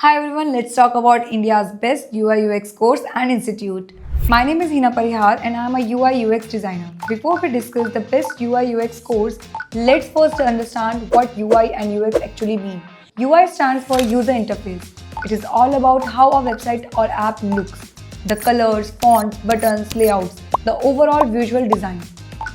Hi everyone, let's talk about India's best UI/UX course and institute. My name is Hina Parihar and I am a UI/UX designer. Before we discuss the best UI/UX course, let's first understand what UI and UX actually mean. UI stands for user interface. It is all about how a website or app looks. The colors, fonts, buttons, layouts, the overall visual design.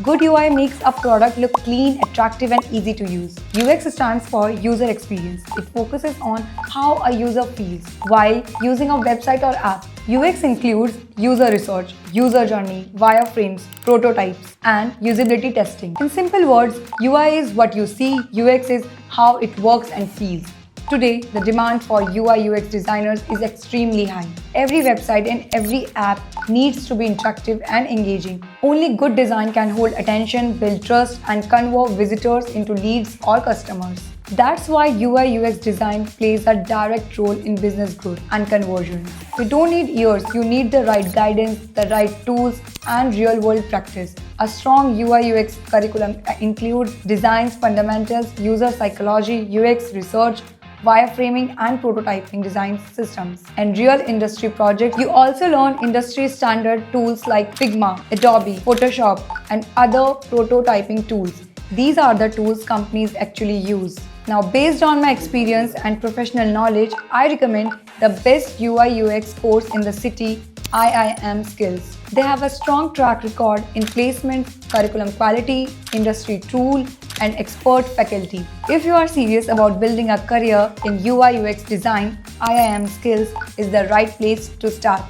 Good UI makes a product look clean, attractive and easy to use. UX stands for user experience. It focuses on how a user feels while using a website or app. UX includes user research, user journey, wireframes, prototypes, and usability testing. In simple words, UI is what you see, UX is how it works and feels. Today, the demand for UI/UX designers is extremely high. Every website and every app needs to be interactive and engaging. Only good design can hold attention, build trust, and convert visitors into leads or customers. That's why UI/UX design plays a direct role in business growth and conversion. You don't need years, you need the right guidance, the right tools, and real-world practice. A strong UI/UX curriculum includes designs, fundamentals, user psychology, UX research, wireframing and prototyping design systems, and real industry projects. You also learn industry standard tools like Figma, Adobe, Photoshop, and other prototyping tools. These are the tools companies actually use. Now, based on my experience and professional knowledge, I recommend the best UI/UX course in the city, IIM Skills. They have a strong track record in placement, curriculum quality, industry tool, and expert faculty. If you are serious about building a career in UI/UX design, IIM Skills is the right place to start.